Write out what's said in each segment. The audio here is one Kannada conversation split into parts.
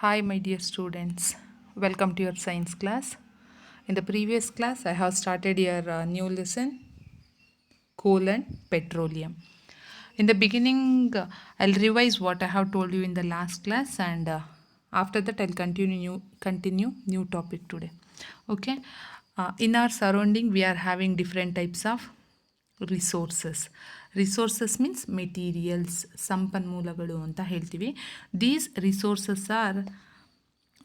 Hi, my dear students. Welcome to your science class. In the previous class, I have started your new lesson, coal and petroleum. In the beginning, I'll revise what I have told you in the last class, and after that, I'll continue new topic today. Okay. In our surrounding, we are having different types of resources resources means materials ಸಂಪನ್ಮೂಲಗಳು ಅಂತ ಹೇಳ್ತೀವಿ. These resources are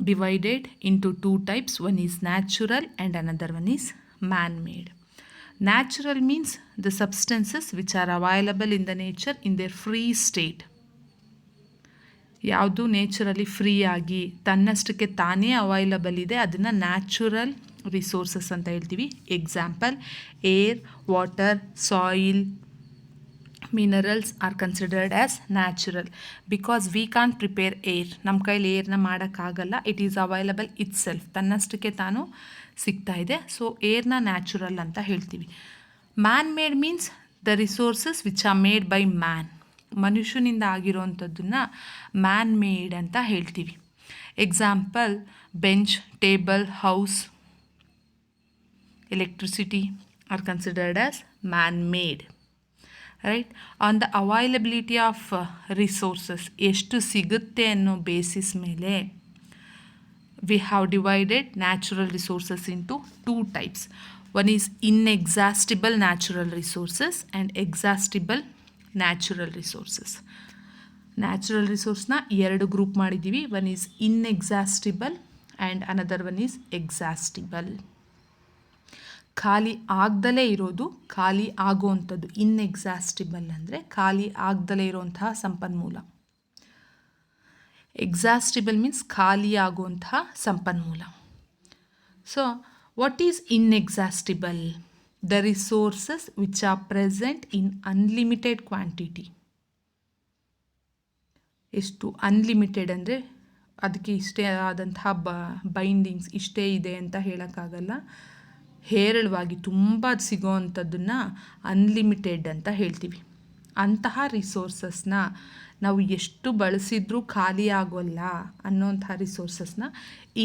divided into two types. One is natural and another one is man-made. Natural means the substances which are available in the nature in their free state. ಯಾವುದು ನೇಚರಲ್ಲಿ ಫ್ರೀ ಆಗಿ ತನ್ನಷ್ಟಕ್ಕೆ ತಾನೇ ಅವೈಲಬಲ್ ಇದೆ ಅದನ್ನು ನ್ಯಾಚುರಲ್ ರಿಸೋರ್ಸಸ್ ಅಂತ ಹೇಳ್ತೀವಿ. Example air, water, soil, minerals are considered as natural because we can prepare air. ನಮ್ಮ ಕೈಲಿ ಏರ್ನ ಮಾಡೋಕ್ಕಾಗಲ್ಲ. It is available itself, ತನ್ನಷ್ಟಕ್ಕೆ ತಾನು ಸಿಗ್ತಾ ಇದೆ. ಸೊ ಏರ್ನ ನ್ಯಾಚುರಲ್ ಅಂತ ಹೇಳ್ತೀವಿ. Man made means the resources which are made by man. ಮನುಷ್ಯನಿಂದ ಆಗಿರೋವಂಥದ್ದನ್ನು ಮ್ಯಾನ್ ಮೇಡ್ ಅಂತ ಹೇಳ್ತೀವಿ. Example bench, table, house, electricity are considered as man made. Right. On the availability of resources, ಎಷ್ಟು ಸಿಗುತ್ತೆ ಅನ್ನೋ ಬೇಸಿಸ್ ಮೇಲೆ we have divided natural resources into two types. One is inexhaustible natural resources and exhaustible natural resources. Natural ರಿಸೋರ್ಸ್ನ ಎರಡು ಗ್ರೂಪ್ ಮಾಡಿದ್ದೀವಿ. One is inexhaustible and another one is exhaustible. ಖಾಲಿ ಆಗ್ದಲೇ ಇರೋದು, ಖಾಲಿ ಆಗುವಂಥದ್ದು. ಇನ್ಎಕ್ಸಾಸ್ಟಿಬಲ್ ಅಂದರೆ ಖಾಲಿ ಆಗ್ದಲೇ ಇರುವಂತಹ ಸಂಪನ್ಮೂಲ. ಎಕ್ಸಾಸ್ಟಿಬಲ್ ಮೀನ್ಸ್ ಖಾಲಿ ಆಗುವಂತಹ ಸಂಪನ್ಮೂಲ. So what is inexhaustible? The resources which are present in unlimited quantity. ಎಷ್ಟು ಅನ್ಲಿಮಿಟೆಡ್ ಅಂದರೆ ಅದಕ್ಕೆ ಇಷ್ಟೇ ಆದಂತಹ ಬೈಂಡಿಂಗ್ಸ್ ಇಷ್ಟೇ ಇದೆ ಅಂತ ಹೇಳೋಕ್ಕಾಗಲ್ಲ. ಹೇರಳವಾಗಿ ತುಂಬ ಸಿಗೋವಂಥದ್ದನ್ನು ಅನ್ಲಿಮಿಟೆಡ್ ಅಂತ ಹೇಳ್ತೀವಿ. ಅಂತಹ ರಿಸೋರ್ಸಸ್ನ ನಾವು ಎಷ್ಟು ಬಳಸಿದ್ರೂ ಖಾಲಿ ಆಗೋಲ್ಲ ಅನ್ನೋಂಥ ರಿಸೋರ್ಸಸ್ನ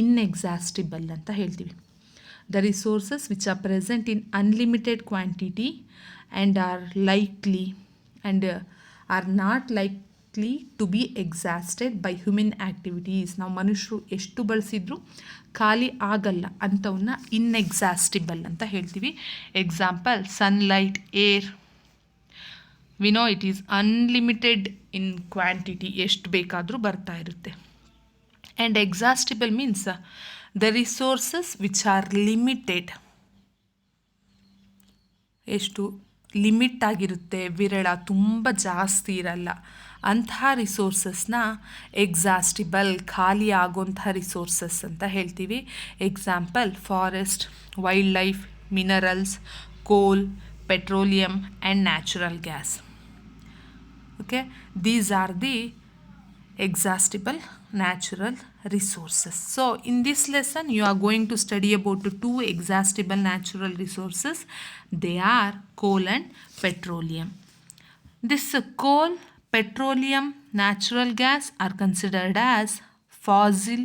ಇನ್ಎಕ್ಸಾಸ್ಟಿಬಲ್ ಅಂತ ಹೇಳ್ತೀವಿ. The resources which are present in unlimited quantity and are likely and are not likely to be exhausted by human activities. ನಾವು ಮನುಷ್ಯರು ಎಷ್ಟು ಬಳಸಿದ್ರೂ ಖಾಲಿ ಆಗಲ್ಲ ಅಂಥವನ್ನ ಇನ್ಎಕ್ಸಾಸ್ಟಿಬಲ್ ಅಂತ ಹೇಳ್ತೀವಿ. Example sunlight, air. We know it is unlimited in quantity, ಎಷ್ಟು ಬೇಕಾದರೂ ಬರ್ತಾ ಇರುತ್ತೆ. And exhaustible means the resources which are limited. ಎಷ್ಟು ಲಿಮಿಟ್ ಆಗಿರುತ್ತೆ, ವಿರಳ, ತುಂಬ ಜಾಸ್ತಿ ಇರಲ್ಲ. ಅಂತಹ ರಿಸೋರ್ಸಸ್ನ ಎಕ್ಸಾಸ್ಟಿಬಲ್, ಖಾಲಿ ಆಗೋಂಥ ರಿಸೋರ್ಸಸ್ ಅಂತ ಹೇಳ್ತೀವಿ. Example forest, wildlife, minerals, coal, petroleum and natural gas. Okay, these are the exhaustible natural resources. So in this lesson you are going to study about two exhaustible natural resources. They are coal and petroleum. This coal, petroleum, natural gas are considered as fossil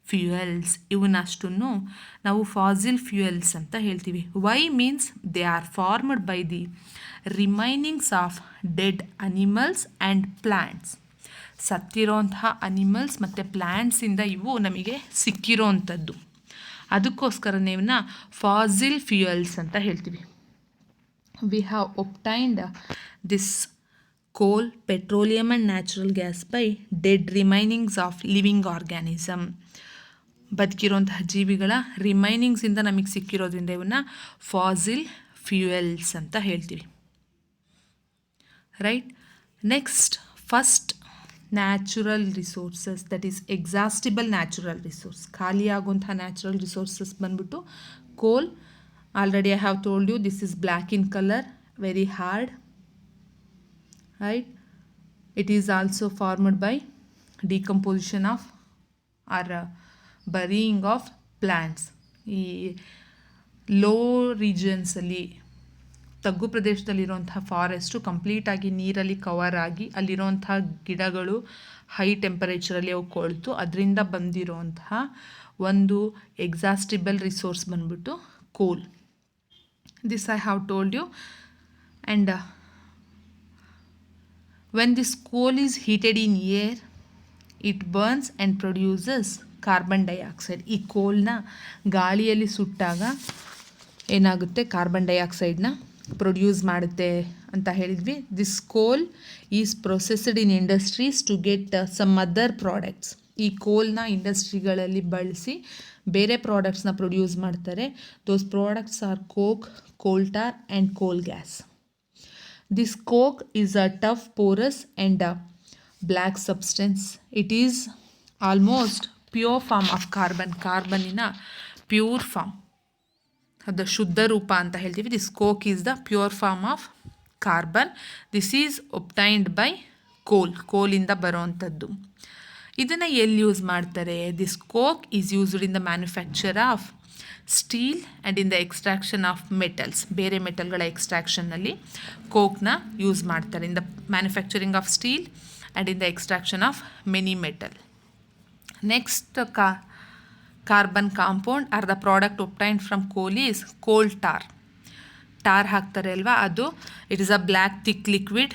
fuels. ಇವನ್ನಷ್ಟನ್ನು ನಾವು fossil fuels ಅಂತ ಹೇಳ್ತೀವಿ. Why means they are formed by the remainings of dead animals and plants. ಸತ್ತಿರೋಂತಹ ಅನಿಮಲ್ಸ್ ಮತ್ತು ಪ್ಲ್ಯಾಂಟ್ಸಿಂದ ಇವು ನಮಗೆ ಸಿಕ್ಕಿರೋವಂಥದ್ದು. ಅದಕ್ಕೋಸ್ಕರನೇ ಇವನ್ನ ಫಾಸಿಲ್ ಫ್ಯೂಯಲ್ಸ್ ಅಂತ ಹೇಳ್ತೀವಿ. We have obtained this coal, petroleum and natural gas by dead remainings of living organism. ಬದುಕಿರೋಂತಹ ಜೀವಿಗಳ ರಿಮೈನಿಂಗ್ಸಿಂದ ನಮಗೆ ಸಿಕ್ಕಿರೋದ್ರಿಂದ ಇವನ್ನ ಫಾಸಿಲ್ ಫ್ಯೂಯಲ್ಸ್ ಅಂತ ಹೇಳ್ತೀವಿ. Right. Next, first natural resources, that is exhaustible natural resource. ಖಾಲಿ ಆಗುವಂಥ ನ್ಯಾಚುರಲ್ ರಿಸೋರ್ಸಸ್ ಬಂದ್ಬಿಟ್ಟು coal. Already I have told you this is black in colour, very hard. Right. It is also formed by decomposition of or burying of plants. ಈ ಲೋ ರೀಜನ್ಸಲ್ಲಿ, ತಗ್ಗು ಪ್ರದೇಶದಲ್ಲಿರುವಂಥ ಫಾರೆಸ್ಟು ಕಂಪ್ಲೀಟಾಗಿ ನೀರಲ್ಲಿ ಕವರ್ ಆಗಿ ಅಲ್ಲಿರುವಂಥ ಗಿಡಗಳು ಹೈ ಟೆಂಪರೇಚರಲ್ಲಿ ಅವು ಕೊಳ್ತು ಅದರಿಂದ ಬಂದಿರೋಂತಹ ಒಂದು ಎಕ್ಸಾಸ್ಟಿಬಲ್ ರಿಸೋರ್ಸ್ ಬಂದ್ಬಿಟ್ಟು coal. This I have told you. And when this coal is heated in air, it burns and produces carbon dioxide. ಈ ಕೋಲ್ನ ಗಾಳಿಯಲ್ಲಿ ಸುಟ್ಟಾಗ ಏನಾಗುತ್ತೆ, ಕಾರ್ಬನ್ ಡೈಆಕ್ಸೈಡ್ನ ಪ್ರೊಡ್ಯೂಸ್ ಮಾಡುತ್ತೆ ಅಂತ ಹೇಳಿದ್ವಿ. This coal is processed in industries to get some other products. ಈ ಕೋಲ್ನ ಇಂಡಸ್ಟ್ರಿಗಳಲ್ಲಿ ಬಳಸಿ ಬೇರೆ ಪ್ರಾಡಕ್ಟ್ಸ್ನ ಪ್ರೊಡ್ಯೂಸ್ ಮಾಡ್ತಾರೆ. ದೋಸ್ ಪ್ರಾಡಕ್ಟ್ಸ್ ಆರ್ ಕೋಕ್, ಕೋಲ್ ಟಾರ್ ಆ್ಯಂಡ್ ಕೋಲ್ gas. This coke is a tough, porous and black substance. It is almost pure form of carbon. ಕಾರ್ಬನ್ನಿನ ಪ್ಯೂರ್ ಫಾರ್ಮ್, ಅದು ಶುದ್ಧ ರೂಪ ಅಂತ ಹೇಳ್ತೀವಿ. This coke is the pure form of carbon. This is obtained by ಕೋಲಿಂದ ಬರೋವಂಥದ್ದು. ಇದನ್ನು ಎಲ್ಲಿ ಯೂಸ್ ಮಾಡ್ತಾರೆ? This coke is used in the manufacture of steel and in the extraction of metals. ಬೇರೆ ಮೆಟಲ್ಗಳ ಎಕ್ಸ್ಟ್ರಾಕ್ಷನ್ನಲ್ಲಿ ಕೋಕ್ನ ಯೂಸ್ ಮಾಡ್ತಾರೆ. In the manufacturing of steel and in the extraction of many metal. Next carbon compound are the product ಒಬ್ಟೈನ್ಡ್ from coal is coal tar. Tar ಹಾಕ್ತಾರೆ ಅಲ್ವಾ, ಅದು it is a black thick liquid.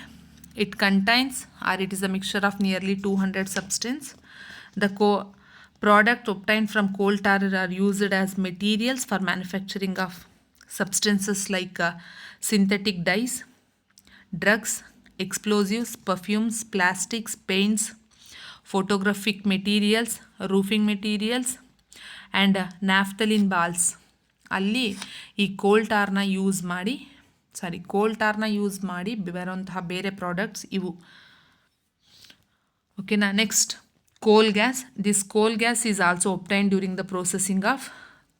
It contains or it is a mixture of nearly 200 substance. The product obtained from coal tar are used as materials for manufacturing of substances like synthetic dyes, drugs, explosives, perfumes, plastics, paints, photographic materials, roofing materials and naphthalene balls. ಅಲ್ಲಿ ಈ ಕೋಲ್ ಟಾರ್ನ ಯೂಸ್ ಮಾಡಿ ಬರುವಂತಹ ಬೇರೆ ಪ್ರಾಡಕ್ಟ್ಸ್ ಇವು. ಓಕೆನಾ. Next coal gas. This coal gas is also obtained during the processing of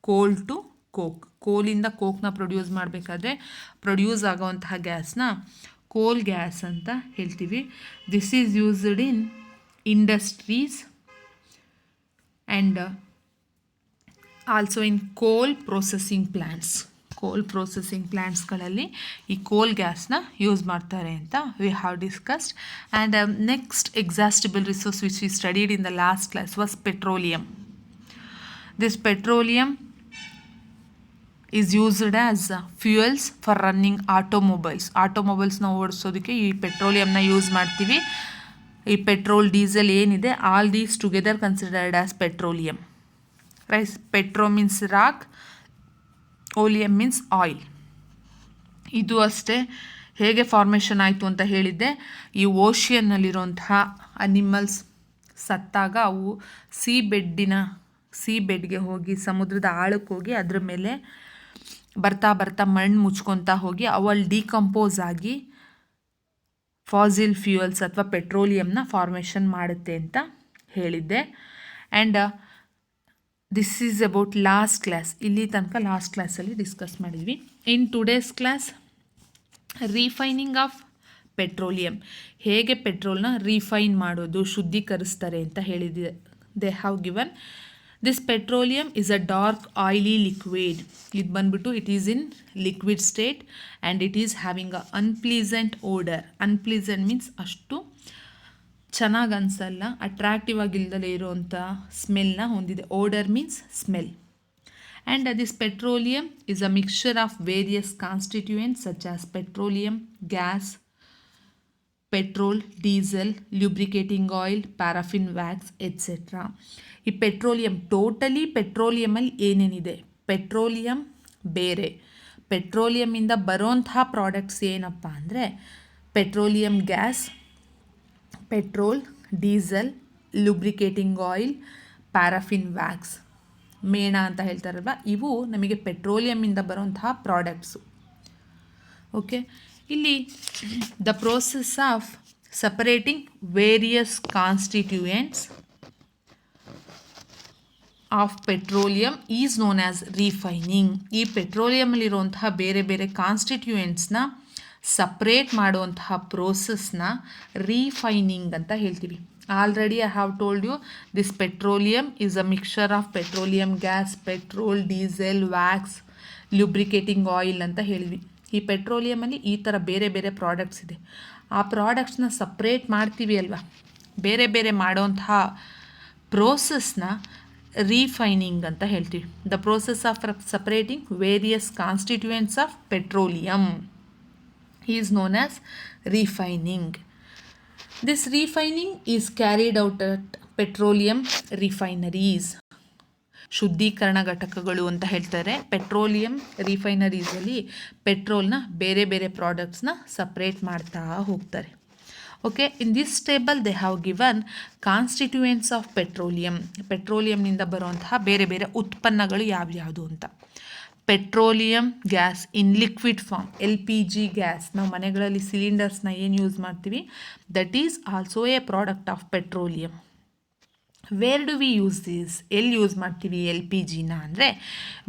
coal to coke. ಕೋಲಿಂದ ಕೋಕ್ನ ಪ್ರೊಡ್ಯೂಸ್ ಮಾಡಬೇಕಾದ್ರೆ ಪ್ರೊಡ್ಯೂಸ್ ಆಗೋವಂತಹ ಗ್ಯಾಸ್ನ ಕೋಲ್ ಗ್ಯಾಸ್ ಅಂತ ಹೇಳ್ತೀವಿ. This is used in industries and also in coal processing plants. Coal processing ಪ್ಲ್ಯಾಂಟ್ಸ್ಗಳಲ್ಲಿ ಈ ಕೋಲ್ ಗ್ಯಾಸ್ನ ಯೂಸ್ ಮಾಡ್ತಾರೆ ಅಂತ we have discussed. And next exhaustible resource which we studied in the last class was petroleum. This petroleum is used as fuels for running ಆಟೋಮೊಬೈಲ್ಸ್ನ ಓಡಿಸೋದಕ್ಕೆ ಈ ಪೆಟ್ರೋಲಿಯಂನ ಯೂಸ್ ಮಾಡ್ತೀವಿ. ಈ ಪೆಟ್ರೋಲ್, ಡೀಸೆಲ್ ಏನಿದೆ, all these together considered as petroleum. Rise petro means rock, oleum means oil. ಇದು ಅಷ್ಟೇ ಹೇಗೆ ಫಾರ್ಮೇಷನ್ ಆಯಿತು ಅಂತ ಹೇಳಿದ್ದೆ. ಈ ಓಷಿಯನ್ನಲ್ಲಿರುವಂತಹ ಅನಿಮಲ್ಸ್ ಸತ್ತಾಗ ಅವು ಸೀ ಬೆಡ್ಗೆ ಹೋಗಿ, ಸಮುದ್ರದ ಆಳಕ್ಕೆ ಹೋಗಿ ಅದ್ರ ಮೇಲೆ ಬರ್ತಾ ಬರ್ತಾ ಮಣ್ಣು ಮುಚ್ಕೊತಾ ಹೋಗಿ ಅವಲ್ಲಿ ಡಿಕಂಪೋಸ್ ಆಗಿ ಫಾಸಿಲ್ ಫ್ಯೂಯಲ್ಸ್ ಅಥವಾ ಪೆಟ್ರೋಲಿಯಂನ ಫಾರ್ಮೇಷನ್ ಮಾಡುತ್ತೆ ಅಂತ ಹೇಳಿದ್ದೆ. And this is about last class. ಇಲ್ಲಿ ತನಕ ಲಾಸ್ಟ್ ಕ್ಲಾಸಲ್ಲಿ ಡಿಸ್ಕಸ್ ಮಾಡಿದ್ವಿ. In today's class refining of petroleum, ಹೇಗೆ ಪೆಟ್ರೋಲ್ನ ರೀಫೈನ್ ಮಾಡೋದು, ಶುದ್ಧೀಕರಿಸ್ತಾರೆ ಅಂತ ಹೇಳಿದೆ. They have given this petroleum is a dark oily liquid. ಇದು ಬಂದ್ಬಿಟ್ಟು it is in liquid state and it is having a unpleasant odour. Unpleasant means ಅಷ್ಟು ಚೆನ್ನಾಗಿ ಅನಿಸಲ್ಲ, ಅಟ್ರಾಕ್ಟಿವ್ ಆಗಿಲ್ದಲೇ ಇರೋವಂಥ ಸ್ಮೆಲ್ನ ಹೊಂದಿದೆ. Odour means smell. And this petroleum is a mixture of various constituents such as petroleum, gas, petrol, diesel, lubricating oil, paraffin wax etcetera. ಈ ಪೆಟ್ರೋಲಿಯಂ, ಟೋಟಲಿ ಪೆಟ್ರೋಲಿಯಮಲ್ಲಿ ಏನೇನಿದೆ, ಪೆಟ್ರೋಲಿಯಂ ಬೇರೆ, ಪೆಟ್ರೋಲಿಯಮಿಂದ ಬರೋಂತಹ ಪ್ರಾಡಕ್ಟ್ಸ್ ಏನಪ್ಪ ಅಂದರೆ petroleum gas, petrol, diesel, lubricating oil, paraffin wax, ಮೇಣ ಅಂತ ಹೇಳ್ತಾರಲ್ವ, ಇವು ನಮಗೆ ಪೆಟ್ರೋಲಿಯಮಿಂದ ಬರುವಂತಹ ಪ್ರಾಡಕ್ಟ್ಸು. ಓಕೆ, ಇಲ್ಲಿ the process of separating various constituents of petroleum is known as refining. ಈ ಪೆಟ್ರೋಲಿಯಮಲ್ಲಿರುವಂತಹ ಬೇರೆ ಬೇರೆ ಕಾನ್ಸ್ಟಿಟ್ಯೂಯೆಂಟ್ಸ್ನ ಸಪ್ರೇಟ್ ಮಾಡುವಂತಹ ಪ್ರೋಸೆಸ್ನ ರೀಫೈನಿಂಗ್ ಅಂತ ಹೇಳ್ತೀವಿ. Already I have told you this petroleum is a mixture of petroleum gas, petrol, diesel, wax, lubricating oil ಅಂತ ಹೇಳಿದ್ವಿ. ಈ ಪೆಟ್ರೋಲಿಯಮಲ್ಲಿ ಈ ಥರ ಬೇರೆ ಬೇರೆ ಪ್ರಾಡಕ್ಟ್ಸ್ ಇದೆ. ಆ ಪ್ರಾಡಕ್ಟ್ಸ್ನ ಸಪ್ರೇಟ್ ಮಾಡ್ತೀವಿ ಅಲ್ವಾ, ಬೇರೆ ಬೇರೆ ಮಾಡೋಂತಹ ಪ್ರೋಸೆಸ್ನ ರೀಫೈನಿಂಗ್ ಅಂತ ಹೇಳ್ತೀವಿ. The process of separating various constituents of petroleum is known as refining. This refining is carried out at petroleum refineries. ಶುದ್ಧೀಕರಣ ಘಟಕಗಳು ಅಂತ ಹೇಳ್ತಾರೆ. ಪೆಟ್ರೋಲಿಯಂ ರಿಫೈನರೀಸಲ್ಲಿ ಪೆಟ್ರೋಲ್ನ ಬೇರೆ ಬೇರೆ ಪ್ರಾಡಕ್ಟ್ಸ್ನ ಸಪ್ರೇಟ್ ಮಾಡ್ತಾ ಹೋಗ್ತಾರೆ. Okay, in this table they have given constituents of ಪೆಟ್ರೋಲಿಯಂನಿಂದ ಬರುವಂತಹ ಬೇರೆ ಬೇರೆ ಉತ್ಪನ್ನಗಳು ಯಾವ್ಯಾವುದು ಅಂತ. Petroleum gas in liquid form, LPG gas, ನಾವು ಮನೆಗಳಲ್ಲಿ ಸಿಲಿಂಡರ್ಸ್ನ ಏನು ಯೂಸ್ ಮಾಡ್ತೀವಿ, that is also a product of petroleum. Where do we use this? ಎಲ್ಲಿ ಯೂಸ್ ಮಾಡ್ತೀವಿ LPGನ ಅಂದರೆ,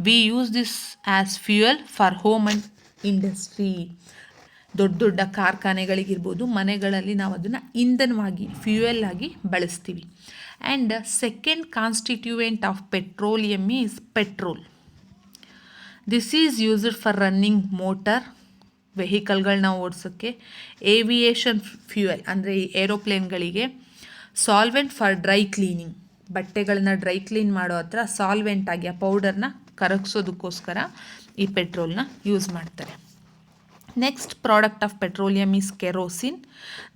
we use this as fuel for home and industry. ದೊಡ್ಡ ದೊಡ್ಡ ಕಾರ್ಖಾನೆಗಳಿಗಿರ್ಬೋದು, ಮನೆಗಳಲ್ಲಿ ನಾವು ಅದನ್ನು ಇಂಧನವಾಗಿ ಫ್ಯೂಯಲ್ ಆಗಿ ಬಳಸ್ತೀವಿ. And second constituent of petroleum is petrol. This is used for running motor, ವೆಹಿಕಲ್ಗಳನ್ನ ಓಡಿಸೋಕ್ಕೆ, ಏವಿಯೇಷನ್ ಫ್ಯೂಯಲ್ ಅಂದರೆ ಈ ಏರೋಪ್ಲೇನ್ಗಳಿಗೆ, ಸಾಲ್ವೆಂಟ್ ಫಾರ್ ಡ್ರೈ ಕ್ಲೀನಿಂಗ್, ಬಟ್ಟೆಗಳನ್ನ ಡ್ರೈ ಕ್ಲೀನ್ ಮಾಡೋ ಹತ್ರ ಸಾಲ್ವೆಂಟ್ ಆಗಿ ಆ ಪೌಡರ್ನ ಕರಗಿಸೋದಕ್ಕೋಸ್ಕರ ಈ ಪೆಟ್ರೋಲ್ನ ಯೂಸ್ ಮಾಡ್ತಾರೆ. Next product of petroleum is kerosene.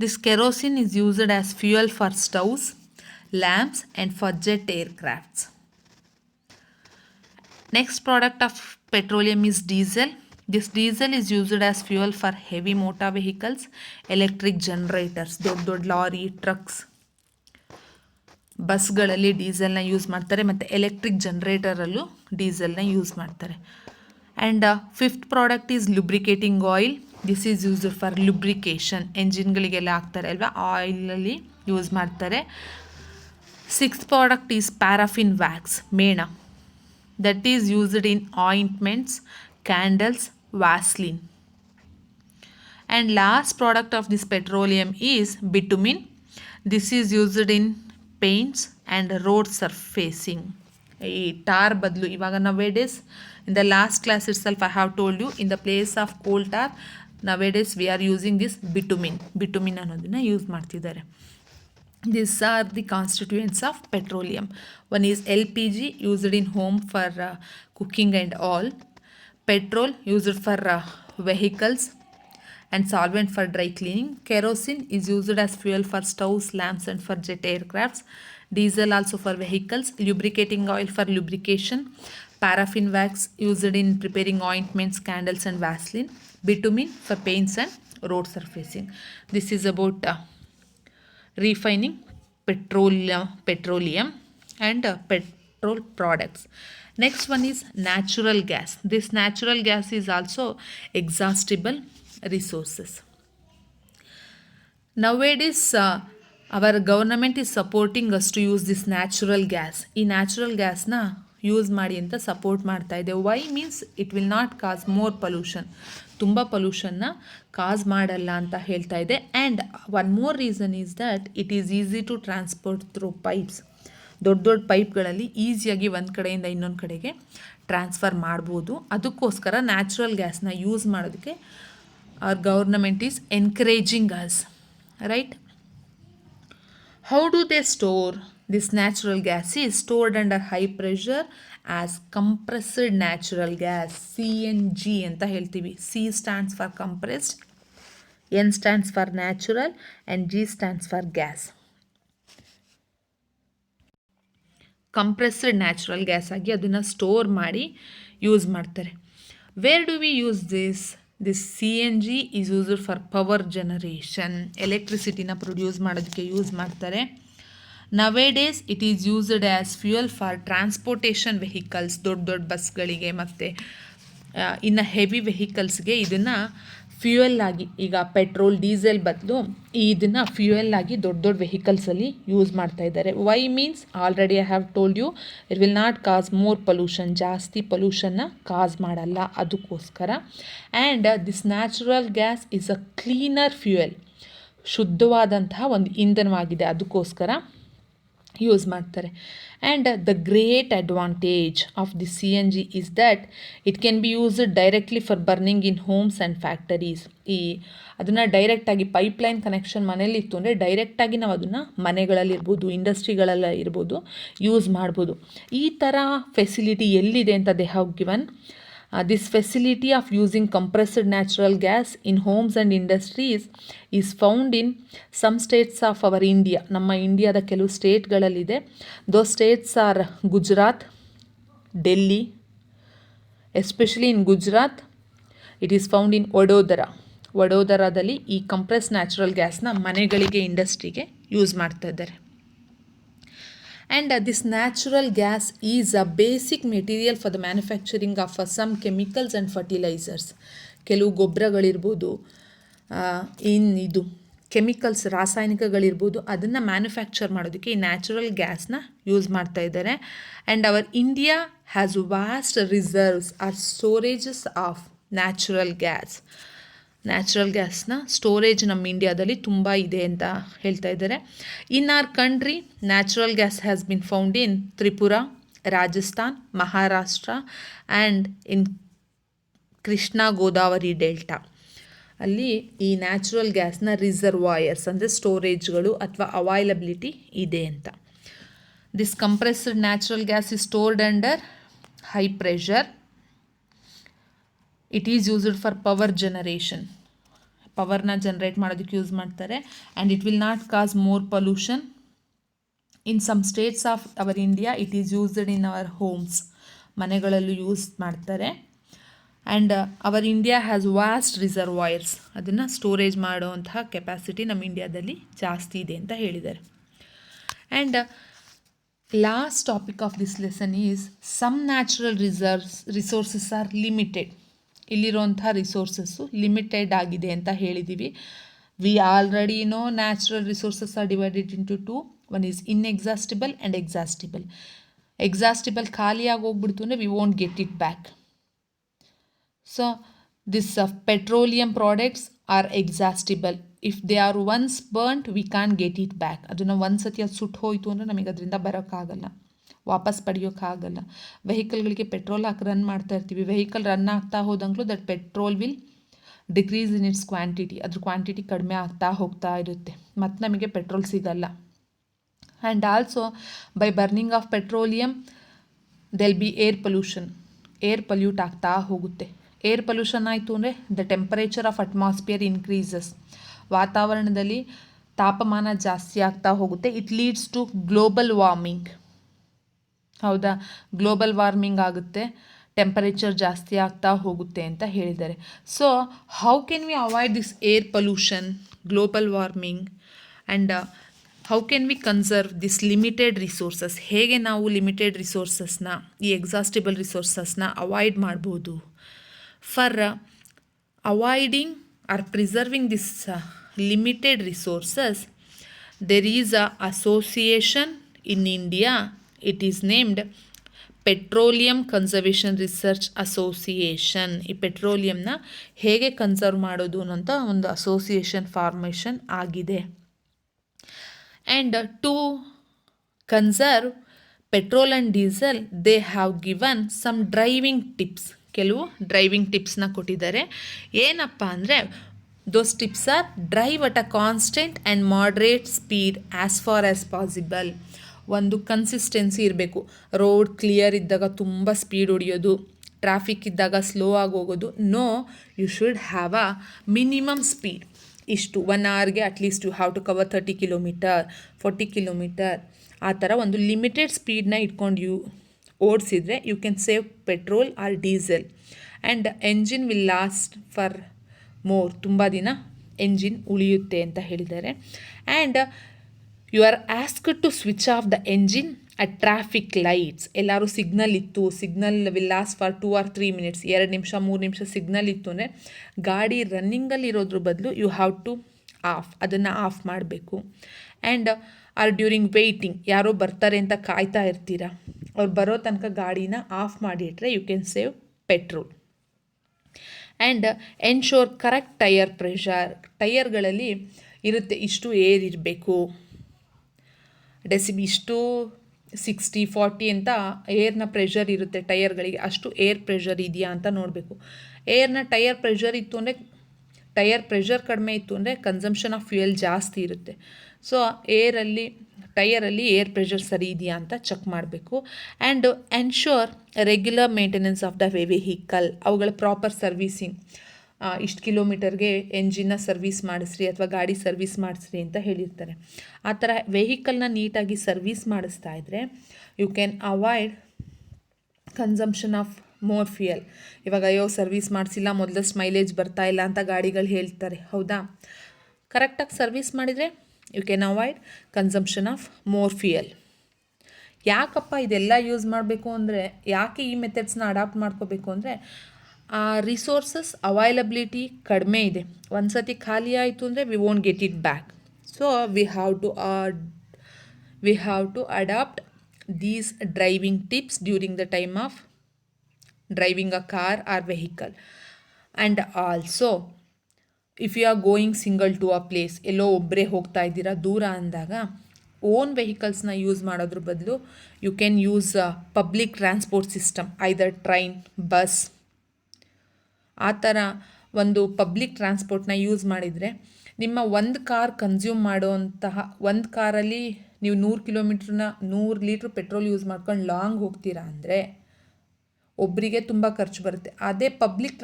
This kerosene is used as fuel for stoves, lamps and for jet aircrafts. Next product of petroleum is diesel. This diesel is used as fuel for heavy motor vehicles, electric generators, ದೊಡ್ಡ ಲಾರಿ, ಟ್ರಕ್ಸ್, ಬಸ್ಗಳಲ್ಲಿ ಡೀಸೆಲ್ನ ಯೂಸ್ ಮಾಡ್ತಾರೆ, ಮತ್ತು ಎಲೆಕ್ಟ್ರಿಕ್ ಜನರೇಟರಲ್ಲೂ ಡೀಸೆಲ್ನ ಯೂಸ್ ಮಾಡ್ತಾರೆ. And fifth product is lubricating oil. This is used for lubrication, ಎಂಜಿನ್ಗಳಿಗೆಲ್ಲ ಹಾಕ್ತಾರೆ ಅಲ್ವಾ, ಆಯಿಲಲ್ಲಿ ಯೂಸ್ ಮಾಡ್ತಾರೆ. Sixth product is paraffin wax, ಮೇಣ. That is used in ointments, candles, Vaseline. And last product of this petroleum is bitumen. This is used in paints and road surfacing. ಈ ಟಾರ್ ಬದಲು ಇವಾಗ nowadays, in the last class itself I have told you, in the place of coal tar nowadays we are using this bitumen ಅನ್ನೋದನ್ನ ಯೂಸ್ ಮಾಡ್ತಿದ್ದಾರೆ. These are the constituents of petroleum. One is LPG, used in home for cooking and all. Petrol, used for vehicles and solvent for dry cleaning. Kerosene is used as fuel for stoves, lamps and for jet aircrafts. Diesel also for vehicles. Lubricating oil for lubrication. Paraffin wax, used in preparing ointments, candles and Vaseline. Bitumen for paints and road surfacing. This is about refining petroleum and petrol products. Next one is natural gas. This natural gas is also exhaustible resources. Nowadays our government is supporting us to use this natural gas. ಈ ನ್ಯಾಚುರಲ್ ಗ್ಯಾಸ್ನ ಯೂಸ್ ಮಾಡಿ ಅಂತ ಸಪೋರ್ಟ್ ಮಾಡ್ತಾ ಇದೆ. Why means it will not cause more pollution, ತುಂಬ ಪೊಲ್ಯೂಷನ್ನ ಕಾಸ್ ಮಾಡಲ್ಲ ಅಂತ ಹೇಳ್ತಾ ಇದೆ. And one more reason is that it is easy to transport through pipes. ದೊಡ್ಡ ಪೈಪ್ಗಳಲ್ಲಿ ಈಸಿಯಾಗಿ ಒಂದು ಕಡೆಯಿಂದ ಇನ್ನೊಂದು ಕಡೆಗೆ ಟ್ರಾನ್ಸ್ಫರ್ ಮಾಡ್ಬೋದು. ಅದಕ್ಕೋಸ್ಕರ ನ್ಯಾಚುರಲ್ ಗ್ಯಾಸ್ನ ಯೂಸ್ ಮಾಡೋದಕ್ಕೆ our government is encouraging us, right? How do they store? This natural gas is stored under high pressure as compressed natural gas, CNG ಅಂತ ಹೇಳ್ತೀವಿ. C stands for compressed, N stands for natural and G stands for gas. Compressed natural gas ಆಗಿ ಅದನ್ನು ಸ್ಟೋರ್ ಮಾಡಿ ಯೂಸ್ ಮಾಡ್ತಾರೆ. Where do we use this CNG is used for power generation, ಎಲೆಕ್ಟ್ರಿಸಿಟಿನ ಪ್ರೊಡ್ಯೂಸ್ ಮಾಡೋದಕ್ಕೆ ಯೂಸ್ ಮಾಡ್ತಾರೆ. Nowadays it is used as fuel for transportation vehicles, ದೊಡ್ಡ ಬಸ್ಗಳಿಗೆ ಮತ್ತು ಇನ್ನು ಹೆವಿ ವೆಹಿಕಲ್ಸ್ಗೆ ಇದನ್ನು ಫ್ಯೂಯಲ್ ಆಗಿ, ಈಗ ಪೆಟ್ರೋಲ್ ಡೀಸೆಲ್ ಬದಲು ಇದನ್ನು ಫ್ಯೂಯಲ್ ಆಗಿ ದೊಡ್ಡ ವೆಹಿಕಲ್ಸಲ್ಲಿ ಯೂಸ್ ಮಾಡ್ತಾ ಇದ್ದಾರೆ. Why means already I have told you it will not cause more pollution, ಜಾಸ್ತಿ ಪೊಲ್ಯೂಷನ್ನ ಕಾಸ್ ಮಾಡಲ್ಲ ಅದಕ್ಕೋಸ್ಕರ. And this natural gas is a cleaner fuel, ಶುದ್ಧವಾದಂತಹ ಒಂದು ಇಂಧನವಾಗಿದೆ. ಅದಕ್ಕೋಸ್ಕರ ಯೂಸ್ ಮಾಡ್ತಾರೆ. And the great advantage of the CNG is that it can be used directly for burning in homes and factories. ಅದನ್ನು ಡೈರೆಕ್ಟಾಗಿ ಪೈಪ್ಲೈನ್ ಕನೆಕ್ಷನ್ ಮನೇಲಿ ಇತ್ತು ಅಂದರೆ ಡೈರೆಕ್ಟಾಗಿ ನಾವು ಅದನ್ನು ಮನೆಗಳಲ್ಲಿರ್ಬೋದು, ಇಂಡಸ್ಟ್ರಿಗಳೆಲ್ಲ ಇರ್ಬೋದು, ಯೂಸ್ ಮಾಡ್ಬೋದು. ಈ ಥರ ಫೆಸಿಲಿಟಿ ಎಲ್ಲಿದೆ ಅಂತ they have given. This facility of using compressed natural gas in homes and industries is found in some states of our India. ನಮ್ಮ ಇಂಡಿಯಾದ ಕೆಲವು ಸ್ಟೇಟ್ಗಳಲ್ಲಿದೆ. Those states are Gujarat, Delhi, especially in Gujarat it is found in Vadodara. ವಡೋದರಾದಲ್ಲಿ ಈ ಕಂಪ್ರೆಸ್ ನ್ಯಾಚುರಲ್ ಗ್ಯಾಸ್ನ ಮನೆಗಳಿಗೆ, ಇಂಡಸ್ಟ್ರಿಗೆ ಯೂಸ್ ಮಾಡ್ತಾ ಇದ್ದಾರೆ. And this natural gas is a basic material for the manufacturing of some chemicals and fertilizers. ಕೆಲವು ಗೊಬ್ಬರಗಳಿರ್ಬೋದು, ಇದು ಕೆಮಿಕಲ್ಸ್, ರಾಸಾಯನಿಕಗಳಿರ್ಬೋದು, ಅದನ್ನು ಮ್ಯಾನುಫ್ಯಾಕ್ಚರ್ ಮಾಡೋದಕ್ಕೆ ಈ ನ್ಯಾಚುರಲ್ ಗ್ಯಾಸ್ನ ಯೂಸ್ ಮಾಡ್ತಾ ಇದ್ದಾರೆ. And our India has vast reserves or storages of natural gas. Natural ಗ್ಯಾಸ್ನ ಸ್ಟೋರೇಜ್ ನಮ್ಮ ಇಂಡಿಯಾದಲ್ಲಿ ತುಂಬ ಇದೆ ಅಂತ ಹೇಳ್ತಾ ಇದ್ದಾರೆ. In our country natural gas has been found in Tripura, Rajasthan, Maharashtra and in Krishna Godavari delta. ಅಲ್ಲಿ ಈ ನ್ಯಾಚುರಲ್ ಗ್ಯಾಸ್ನ ರಿಸರ್ವಾಯರ್ಸ್ ಅಂದರೆ ಸ್ಟೋರೇಜ್ಗಳು ಅಥವಾ ಅವೈಲಬಿಲಿಟಿ ಇದೆ ಅಂತ. This compressed natural gas is stored under high pressure. It is used for power generation. ಪವರ್ನ ಜನ್ರೇಟ್ ಮಾಡೋದಕ್ಕೆ ಯೂಸ್ ಮಾಡ್ತಾರೆ. And it will not cause more pollution. In some states of our India it is used in our homes. ಮನೆಗಳಲ್ಲೂ ಯೂಸ್ ಮಾಡ್ತಾರೆ. And our India has vast reservoirs. ಅದನ್ನು ಸ್ಟೋರೇಜ್ ಮಾಡುವಂತಹ ಕೆಪಾಸಿಟಿ ನಮ್ಮ ಇಂಡಿಯಾದಲ್ಲಿ ಜಾಸ್ತಿ ಇದೆ ಅಂತ ಹೇಳಿದ್ದಾರೆ. And last topic of this lesson is some natural resources are limited. ಇಲ್ಲಿರುವಂಥ ರಿಸೋರ್ಸಸ್ಸು ಲಿಮಿಟೆಡ್ ಆಗಿದೆ ಅಂತ ಹೇಳಿದ್ದೀವಿ. We already know natural resources are divided into two. One is inexhaustible and exhaustible. Exhaustible ಖಾಲಿಯಾಗಿ ಹೋಗ್ಬಿಡ್ತು ಅಂದರೆ we won't get it back. So this petroleum products are exhaustible. If they are once burned we can get it back. ಅದನ್ನು ಒಂದು ಸತಿ ಅದು ಸುಟ್ಟು ಹೋಯಿತು ಅಂದರೆ ನಮಗೆ ಅದರಿಂದ ಬರೋಕ್ಕಾಗಲ್ಲ, ವಾಪಸ್ ಪಡೆಯೋಕ್ಕಾಗಲ್ಲ. ವೆಹಿಕಲ್ಗಳಿಗೆ ಪೆಟ್ರೋಲ್ ಹಾಕಿ ರನ್ ಮಾಡ್ತಾ ಇರ್ತೀವಿ. ವೆಹಿಕಲ್ ರನ್ ಆಗ್ತಾ ಹೋದಂಗಲೂ that petrol will decrease in its quantity. ಅದ್ರ ಕ್ವಾಂಟಿಟಿ ಕಡಿಮೆ ಆಗ್ತಾ ಹೋಗ್ತಾ ಇರುತ್ತೆ, ಮತ್ತು ನಮಗೆ ಪೆಟ್ರೋಲ್ ಸಿಗಲ್ಲ. And also by burning of petroleum there'll be air pollution. Air pollute ಆಗ್ತಾ ಹೋಗುತ್ತೆ. ಏರ್ ಪೊಲ್ಯೂಷನ್ ಆಯಿತು ಅಂದರೆ the temperature of atmosphere increases. ವಾತಾವರಣದಲ್ಲಿ ತಾಪಮಾನ ಜಾಸ್ತಿ ಆಗ್ತಾ ಹೋಗುತ್ತೆ. It leads to global warming. ಹೌದಾ, ಗ್ಲೋಬಲ್ ವಾರ್ಮಿಂಗ್ ಆಗುತ್ತೆ, ಟೆಂಪರೇಚರ್ ಜಾಸ್ತಿ ಆಗ್ತಾ ಹೋಗುತ್ತೆ ಅಂತ ಹೇಳಿದ್ದಾರೆ. So how can we avoid this air pollution, global warming, and how can we conserve this limited resources? ಹೇಗೆ ನಾವು ಲಿಮಿಟೆಡ್ ರಿಸೋರ್ಸಸ್ನ, ಈ ಎಕ್ಸಾಸ್ಟಿಬಲ್ ರಿಸೋರ್ಸಸ್ನ ಅವಾಯ್ಡ್ ಮಾಡ್ಬೋದು? For avoiding or preserving this limited resources there is a association in India. It is named petroleum conservation research association. ಈ ಪೆಟ್ರೋಲಿಯಂನ ಹೇಗೆ ಕನ್ಸರ್ವ್ ಮಾಡೋದು ಅನ್ನೋಂಥ ಒಂದು ಅಸೋಸಿಯೇಷನ್ ಫಾರ್ಮೇಷನ್ ಆಗಿದೆ. And to conserve petrol and diesel they have given some driving tips. ಕೆಲವು ಡ್ರೈವಿಂಗ್ ಟಿಪ್ಸ್ನ ಕೊಟ್ಟಿದ್ದಾರೆ. ಏನಪ್ಪ ಅಂದರೆ those tips are drive at a constant and moderate speed as far as possible. ಒಂದು ಕನ್ಸಿಸ್ಟೆನ್ಸಿ ಇರಬೇಕು. ರೋಡ್ ಕ್ಲಿಯರ್ ಇದ್ದಾಗ ತುಂಬ ಸ್ಪೀಡ್ ಹೊಡಿಯೋದು, ಟ್ರಾಫಿಕ್ ಇದ್ದಾಗ ಸ್ಲೋ ಆಗಿ ಹೋಗೋದು. No, you should have a minimum speed. ಇಷ್ಟು 1 hourಗೆ at least you have to cover 30 kilometre, 40 kilometre. ಆ ಥರ ಒಂದು ಲಿಮಿಟೆಡ್ ಸ್ಪೀಡ್ನ ಇಟ್ಕೊಂಡು ಓಡಿಸಿದ್ರೆ you can save petrol or diesel. And engine will last for more. ತುಂಬ ದಿನ ಎಂಜಿನ್ ಉಳಿಯುತ್ತೆ ಅಂತ ಹೇಳಿದ್ದಾರೆ. And you are asked to switch off the engine at traffic lights. ಎಲ್ಲರೂ ಸಿಗ್ನಲ್ ಇತ್ತು, signal will last for 2 or 3 minutes, 2 ನಿಮಿಷ 3 ನಿಮಿಷ ಸಿಗ್ನಲ್ ಇತ್ತು ಅಂದರೆ ಗಾಡಿ ರನ್ನಿಂಗಲ್ಲಿ ಇರೋದ್ರ ಬದಲು ಯು ಹ್ಯಾವ್ ಟು ಅದನ್ನು ಆಫ್ ಮಾಡಬೇಕು. ಆ್ಯಂಡ್ ಆರ್ ಡ್ಯೂರಿಂಗ್ ವೆಯ್ಟಿಂಗ್, ಯಾರೋ ಬರ್ತಾರೆ ಅಂತ ಕಾಯ್ತಾ ಇರ್ತೀರಾ, ಅವ್ರು ಬರೋ ತನಕ ಗಾಡಿನ ಆಫ್ ಮಾಡಿಟ್ರೆ you can save petrol. And ensure correct tyre pressure. ಟೈರ್ಗಳಲ್ಲಿ ಇರುತ್ತೆ ಇಷ್ಟು ಏರ್ ಇರಬೇಕು. ಇಷ್ಟು 60-40 ಅಂತ ಏರ್ನ ಪ್ರೆಷರ್ ಇರುತ್ತೆ ಟೈರ್ಗಳಿಗೆ, ಅಷ್ಟು ಏರ್ ಪ್ರೆಷರ್ ಇದೆಯಾ ಅಂತ ನೋಡಬೇಕು. ಏರ್ನ ಟೈರ್ ಪ್ರೆಷರ್ ಇತ್ತು ಅಂದರೆ, ಟೈರ್ ಪ್ರೆಷರ್ ಕಡಿಮೆ ಇತ್ತು ಅಂದರೆ ಕನ್ಸಂಪ್ಷನ್ ಆಫ್ ಫ್ಯೂಯಲ್ ಜಾಸ್ತಿ ಇರುತ್ತೆ. ಸೊ ಟೈರಲ್ಲಿ ಏರ್ ಪ್ರೆಷರ್ ಸರಿ ಇದೆಯಾ ಅಂತ ಚೆಕ್ ಮಾಡಬೇಕು. And ensure regular maintenance of the vehicle, ಅವುಗಳ ಪ್ರಾಪರ್ ಸರ್ವೀಸಿಂಗ್. ಇಷ್ಟು ಕಿಲೋಮೀಟರ್ಗೆ ಎಂಜಿನ್ನ ಸರ್ವೀಸ್ ಮಾಡಿಸ್ರಿ ಅಥವಾ ಗಾಡಿ ಸರ್ವೀಸ್ ಮಾಡಿಸ್ರಿ ಅಂತ ಹೇಳಿರ್ತಾರೆ. ಆ ಥರ ವೆಹಿಕಲ್ನ ನೀಟಾಗಿ ಸರ್ವೀಸ್ ಮಾಡಿಸ್ತಾ ಇದ್ದರೆ you can avoid consumption of more fuel. ಇವಾಗ ಅಯ್ಯೋ ಸರ್ವೀಸ್ ಮಾಡಿಸಿಲ್ಲ, ಮೊದಲಷ್ಟು ಮೈಲೇಜ್ ಬರ್ತಾ ಇಲ್ಲ ಅಂತ ಗಾಡಿಗಳು ಹೇಳ್ತಾರೆ, ಹೌದಾ? ಕರೆಕ್ಟಾಗಿ ಸರ್ವೀಸ್ ಮಾಡಿದರೆ you can avoid consumption of more fuel. ಯಾಕಪ್ಪ ಇದೆಲ್ಲ ಯೂಸ್ ಮಾಡಬೇಕು ಅಂದರೆ, ಯಾಕೆ ಈ ಮೆಥಡ್ಸ್ನ ಅಡಾಪ್ಟ್ ಮಾಡ್ಕೋಬೇಕು ಅಂದರೆ, ರಿಸೋರ್ಸಸ್ ಅವೈಲಬಿಲಿಟಿ ಕಡಿಮೆ ಇದೆ. ಒಂದು ಸತಿ ಖಾಲಿ ಆಯಿತು ಅಂದರೆ we won't get it back. So we have to adapt these driving tips during the time of driving a car or vehicle. And also if you are going single to a place, ಎಲ್ಲೋ ಒಬ್ಬರೇ ಹೋಗ್ತಾ ಇದ್ದೀರಾ ದೂರ ಅಂದಾಗ ಓನ್ ವೆಹಿಕಲ್ಸ್ನ ಯೂಸ್ ಮಾಡೋದ್ರ ಬದಲು you can use public transport system, either train, bus. ಆ ಥರ ಒಂದು ಪಬ್ಲಿಕ್ ಟ್ರಾನ್ಸ್ಪೋರ್ಟ್ನ ಯೂಸ್ ಮಾಡಿದರೆ ನಿಮ್ಮ ಒಂದು ಕಾರ್ ಕನ್ಸ್ಯೂಮ್ ಮಾಡುವಂತಹ, ಒಂದು ಕಾರಲ್ಲಿ ನೀವು 100 ಲೀಟ್ರ್ ಪೆಟ್ರೋಲ್ ಯೂಸ್ ಮಾಡ್ಕೊಂಡು ಲಾಂಗ್ ಹೋಗ್ತೀರಾ ಅಂದರೆ ಒಬ್ಬರಿಗೆ ತುಂಬ ಖರ್ಚು ಬರುತ್ತೆ. ಅದೇ ಪಬ್ಲಿಕ್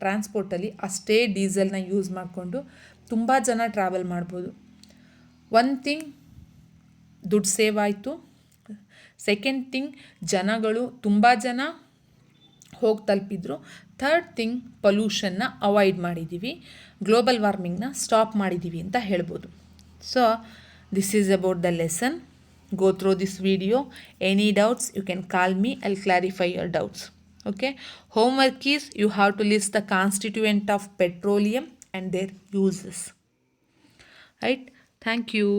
ಟ್ರಾನ್ಸ್ಪೋರ್ಟಲ್ಲಿ ಅಷ್ಟೇ ಡೀಸೆಲ್ನ ಯೂಸ್ ಮಾಡಿಕೊಂಡು ತುಂಬ ಜನ ಟ್ರಾವೆಲ್ ಮಾಡ್ಬೋದು. ಒನ್ ಥಿಂಗ್, ದುಡ್ಡು ಸೇವ್ ಆಯಿತು. ಸೆಕೆಂಡ್ ಥಿಂಗ್, ತುಂಬ ಜನ ಹೋಗಿ ತಲುಪಿದ್ರು. ಥರ್ಡ್ ಥಿಂಗ್, ಪೊಲ್ಯೂಷನ್ನ ಅವಾಯ್ಡ್ ಮಾಡಿದ್ದೀವಿ, ಗ್ಲೋಬಲ್ ವಾರ್ಮಿಂಗ್ನ ಸ್ಟಾಪ್ ಮಾಡಿದ್ದೀವಿ ಅಂತ ಹೇಳ್ಬೋದು. So this is about the lesson. Go through this video. Any doubts you can call me, I'll clarify your doubts. Okay, homework is you have to list the constituent of petroleum and their uses. Right, thank you.